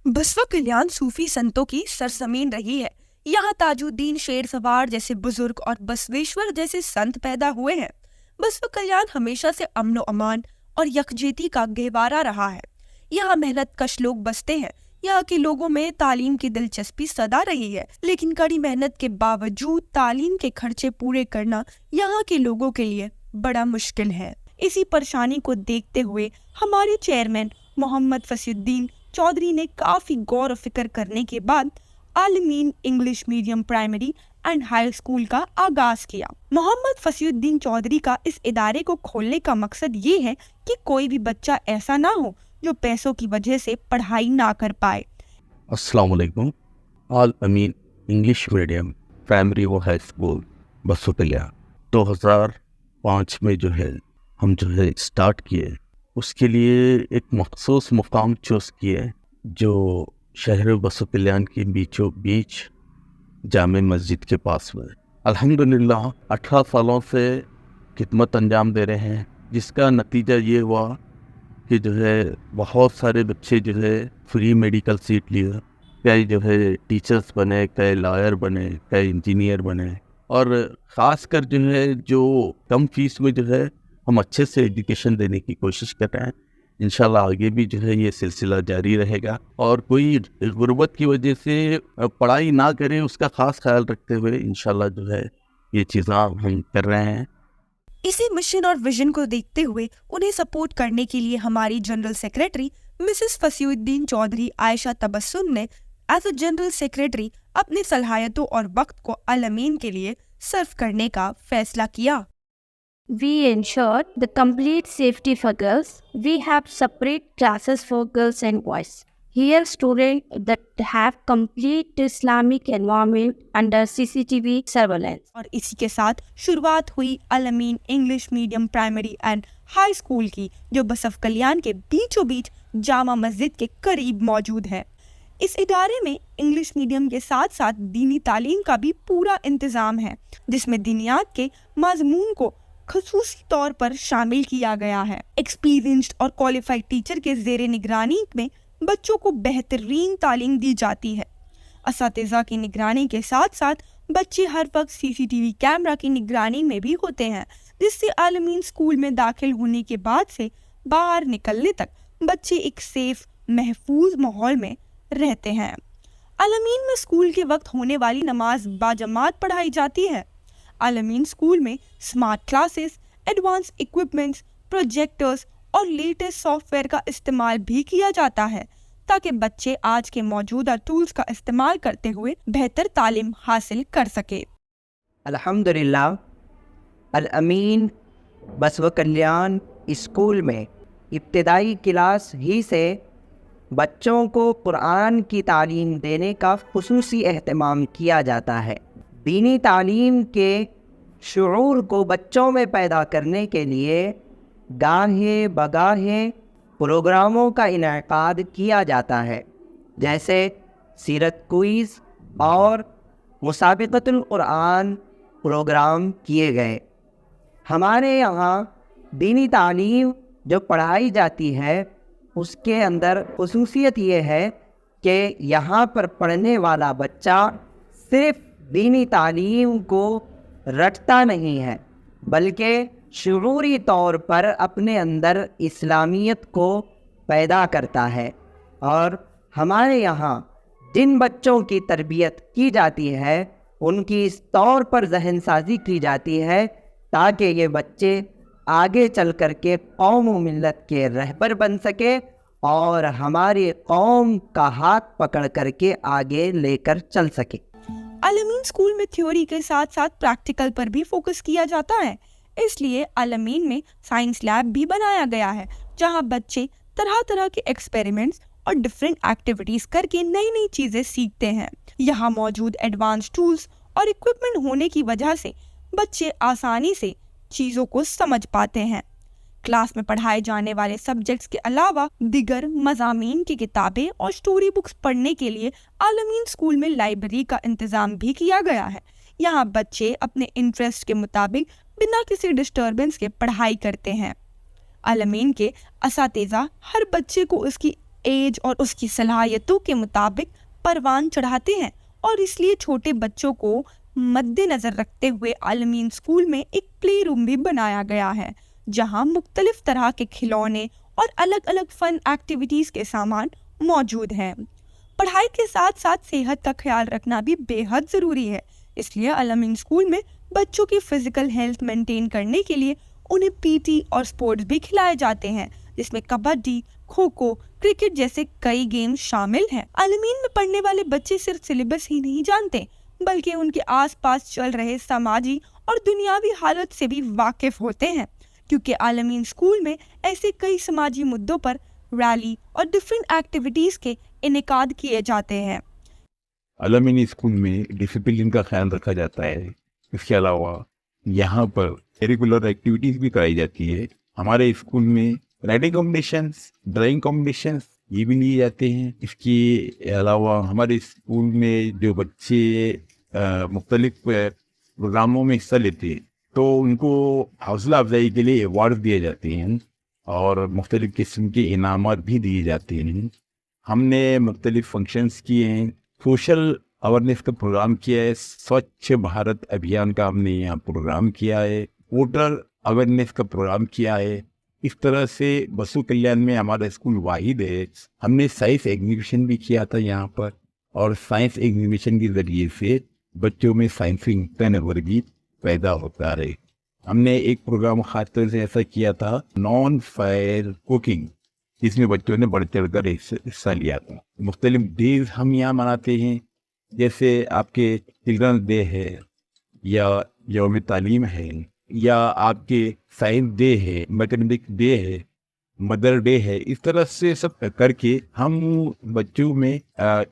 बसवा कल्याण सूफी संतों की सरजमीन रही है। यहाँ ताजुद्दीन शेर सवार जैसे बुजुर्ग और बसवेश्वर जैसे संत पैदा हुए हैं। बसवा कल्याण हमेशा से अमन अमान और यकजहती का गहवारा रहा है। यहाँ मेहनत कश लोग बसते हैं। यहाँ के लोगों में तालीम की दिलचस्पी सदा रही है, लेकिन कड़ी मेहनत के बावजूद तालीम के खर्चे पूरे करना यहाँ के लोगों के लिए बड़ा मुश्किल है। इसी परेशानी को देखते हुए हमारे चेयरमैन मोहम्मद फसीउद्दीन चौधरी ने काफी गौर फिक्र करने के बाद आलमीन English medium primary and high school का आगाज किया। मोहम्मद फसीउद्दीन चौधरी का इस इदारे को खोलने का मकसद ये है कि कोई भी बच्चा ऐसा ना हो जो पैसों की वजह से पढ़ाई ना कर पाए। अस्सलाम वालेकुम। आल अमीन इंग्लिश मीडियम प्राइमरी व हाई स्कूल बसवा कल्याण 2005 में हम स्टार्ट किए। उसके लिए एक मखसूस मुकाम चूज़ किए जो शहर बसवा कल्याण के बीचों बीच जामे मस्जिद के पास में। अल्हम्दुलिल्लाह 18 सालों से खिदमत अंजाम दे रहे हैं, जिसका नतीजा ये हुआ कि बहुत सारे बच्चे फ्री मेडिकल सीट लिए। कई टीचर्स बने, कई लॉयर बने, कई इंजीनियर बने, और ख़ासकर जो कम फीस में हम अच्छे से एजुकेशन देने की कोशिश कर रहे हैं। इंशाल्लाह आगे भी ये सिलसिला जारी रहेगा, और कोई गुर्बत की वजह से पढ़ाई ना करे उसका ख़ास ख्याल रखते हुए इंशाल्लाह ये चीज़ें हम कर रहे हैं। इसी मिशन और विजन को देखते हुए उन्हें सपोर्ट करने के लिए हमारी general secretary Mrs Fasiuddin Chaudhary Ayesha Tabassum ने एज अ जनरल सेक्रेटरी अपनी सलाहियतों और वक्त को अल-अमीन के लिए सर्व करने का फैसला किया। We ensure the complete safety for girls. We have separate classes for girls and boys. Here students that have complete Islamic environment under CCTV surveillance. और इसी के साथ शुरुआत हुई Al Amin English medium primary and high school की, जो बसवा कल्याण के बीचों बीच जामा मस्जिद के करीब मौजूद है। इस इदारे में इंग्लिश मीडियम के साथ साथ दीनी तालीम का भी पूरा इंतज़ाम है, जिसमें दीनियात के मज़मून को ख़ुसूसी तौर पर शामिल किया गया है। एक्सपीरियंस्ड और क्वालिफाइड टीचर के ज़ेरे निगरानी में बच्चों को बेहतरीन तालीम दी जाती है। असातिज़ा की निगरानी के साथ साथ बच्चे हर वक्त CCTV कैमरा की निगरानी में भी होते हैं, जिससे आलमीन स्कूल में दाखिल होने के बाद से बाहर निकलने तक बच्चे एक सेफ महफूज माहौल में रहते हैं। आलमीन में स्कूल के वक्त होने वाली नमाज बाजमात पढ़ाई जाती है। आलमीन स्कूल में smart classes, advance equipments, projectors और लेटेस्ट सॉफ्टवेयर का इस्तेमाल भी किया जाता है, ताकि बच्चे आज के मौजूदा टूल्स का इस्तेमाल करते हुए बेहतर तालीम हासिल कर सके। अल्हम्दुलिल्लाह अल-अमीन बसवा कल्याण स्कूल में इब्तिदाई क्लास ही से बच्चों को कुरान की तालीम देने का खुसूसी एहतमाम किया जाता है। दीनी तालीम के शुऊर को बच्चों में पैदा करने के लिए गाहे बगाहे प्रोग्रामों का इनेकाद किया जाता है, जैसे सीरत क्विज़ और मुसाबिक़तुल कुरान प्रोग्राम किए गए। हमारे यहाँ दीनी तालीम जो पढ़ाई जाती है उसके अंदर खुसूसियत ये है कि यहाँ पर पढ़ने वाला बच्चा सिर्फ़ दीनी तालीम को रटता नहीं है, बल्कि शुरूरी तौर पर अपने अंदर इस्लामियत को पैदा करता है। और हमारे यहाँ जिन बच्चों की तरबियत की जाती है उनकी इस तौर पर जहन साजी की जाती है ताकि ये बच्चे आगे चल कर के कौम व मिल्लत के रहबर बन सके और हमारी कौम का हाथ पकड़ करके आगे लेकर चल सके। अल-अमीन स्कूल में थ्योरी के साथ साथ प्रैक्टिकल पर भी फोकस किया जाता है, इसलिए अल-अमीन में साइंस लैब भी बनाया गया है, जहां बच्चे तरह तरह के एक्सपेरिमेंट्स और डिफरेंट एक्टिविटीज करके नई नई चीजें सीखते हैं। यहाँ मौजूद एडवांस टूल्स और इक्विपमेंट होने की वजह से बच्चे आसानी से चीज़ों को समझ पाते हैं। क्लास में पढ़ाए जाने वाले सब्जेक्ट्स के अलावा दिगर मज़ामीन की किताबें और स्टोरी बुक्स पढ़ने के लिए अल-अमीन स्कूल में लाइब्रेरी का इंतज़ाम भी किया गया है। यहाँ बच्चे अपने इंटरेस्ट के मुताबिक बिना किसी डिस्टर्बेंस के पढ़ाई करते हैं। अल-अमीन के असातिज़ा हर बच्चे को उसकी ایج اور اس کی صلاحیتوں کے مطابق پروان چڑھاتے ہیں، اور اس لیے چھوٹے بچوں کو مد نظر رکھتے ہوئے عالمین اسکول میں ایک پلے روم بھی بنایا گیا ہے، جہاں مختلف طرح کے کھلونے اور الگ الگ فن ایکٹیویٹیز کے سامان موجود ہیں۔ پڑھائی کے ساتھ ساتھ صحت کا خیال رکھنا بھی بے حد ضروری ہے، اس لیے عالمین اسکول میں بچوں کی فزیکل ہیلتھ مینٹین کرنے کے لیے انہیں پی ٹی اور سپورٹس بھی کھلائے جاتے ہیں، جس میں کبڈی، کھوکھو، کرکٹ جیسے کئی گیمز شامل ہیں۔ عالمین میں پڑھنے والے بچے صرف سلیبس ہی نہیں جانتے، بلکہ ان کے آس پاس چل رہے سماجی اور دنیاوی حالت سے بھی واقف ہوتے ہیں، کیونکہ عالمین اسکول میں ایسے کئی سماجی مدعوں پر ریلی اور ڈفرینٹ ایکٹیویٹیز کے انعقاد کیے جاتے ہیں۔ عالمین اسکول میں ڈسپلن کا خیال رکھا جاتا ہے، اس کے علاوہ یہاں پر کیریکولر ایکٹیویٹیز بھی کرائی جاتی ہے۔ ہمارے اسکول میں رائٹنگ کمپٹیشنس، ڈرائنگ کمپٹیشنس یہ بھی لیے جاتے ہیں۔ اس کے علاوہ ہمارے اسکول میں جو بچے مختلف پروگراموں میں حصہ لیتے ہیں تو ان کو حوصلہ افزائی کے لیے ایوارڈ دیے جاتے ہیں اور مختلف قسم کے انعامات بھی دیے جاتے ہیں۔ ہم نے مختلف فنکشنز کیے ہیں، سوشل اویرنیس کا پروگرام کیا ہے، سوچھ بھارت ابھیان کا ہم نے یہاں پروگرام کیا ہے، ووٹر اویرنیس کا پروگرام کیا ہے۔ اس طرح سے بسو کلیان میں ہمارا اسکول واحد ہے۔ ہم نے سائنس ایگزیبیشن بھی کیا تھا یہاں پر، اور سائنس ایگزیبیشن کے ذریعے سے بچوں میں سائنسی تنوع بھی پیدا ہوتا ہے۔ ہم نے ایک پروگرام خاص طور سے ایسا کیا تھا، نان فائر کوکنگ، جس میں بچوں نے بڑھ چڑھ کر حصہ لیا تھا۔ مختلف ڈیز ہم یہاں مناتے ہیں، جیسے آپ کے چلڈرنس ڈے ہے، یا یوم تعلیم ہے، یا آپ کے سائنس ڈے ہے، میتھمیٹکس ڈے ہے، مدر ڈے ہے۔ اس طرح سے سب کر کے ہم بچوں میں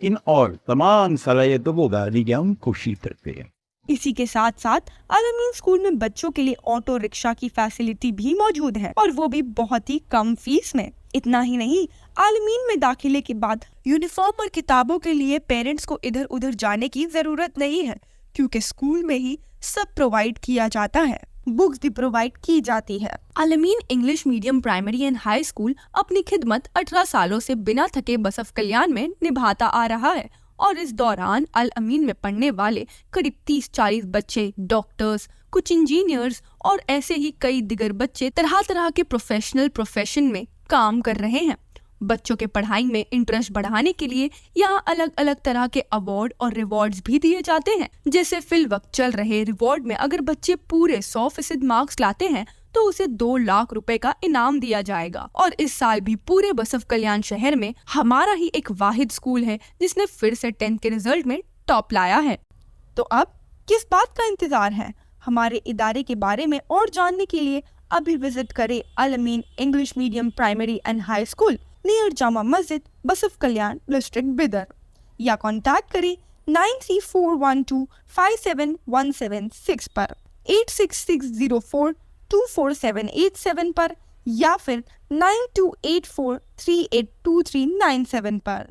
ان اور تمام صلاحیتوں کو اگانے کی ہم کوشش کرتے ہیں۔ اسی کے ساتھ ساتھ عالمین اسکول میں بچوں کے لیے آٹو رکشا کی فیسلٹی بھی موجود ہے، اور وہ بھی بہت ہی کم فیس میں۔ اتنا ہی نہیں، عالمین میں داخلے کے بعد یونیفارم اور کتابوں کے لیے پیرنٹس کو ادھر ادھر جانے کی ضرورت نہیں ہے، کیونکہ اسکول میں ہی سب پرووائڈ کیا جاتا ہے، بکس بھی پرووائڈ کی جاتی ہے۔ عالمین English medium primary and high school اپنی خدمت 18 سالوں سے بنا تھکے بسف کلیان میں نبھاتا آ رہا ہے، اور اس دوران الامین میں پڑھنے والے قریب 30-40 بچے ڈاکٹرز، کچھ انجینئرز اور ایسے ہی کئی دیگر بچے طرح طرح کے پروفیشن میں کام کر رہے ہیں۔ بچوں کے پڑھائی میں انٹرسٹ بڑھانے کے لیے یہاں الگ الگ طرح کے ایوارڈ اور ریوارڈز بھی دیے جاتے ہیں، جیسے فی الوقت چل رہے ریوارڈ میں اگر بچے پورے 100% مارکس لاتے ہیں تو اسے 2 لاکھ روپے کا انعام دیا جائے گا۔ اور اس سال بھی پورے بسف کلیان شہر میں ہمارا ہی ایک واحد اسکول ہے جس نے پھر سے 10th کے رزلٹ میں ٹاپ لایا ہے۔ تو اب کس بات کا انتظار ہے؟ ہمارے ادارے کے بارے میں اور جاننے کے لیے ابھی وزٹ کرے Al Amin English medium primary and high school near جامع مسجد بسف کلیان ڈسٹرکٹ بیدر، یا کانٹیکٹ کریں 9341257176 پر، 8660424787 پر، یا پھر 9284382397 پر۔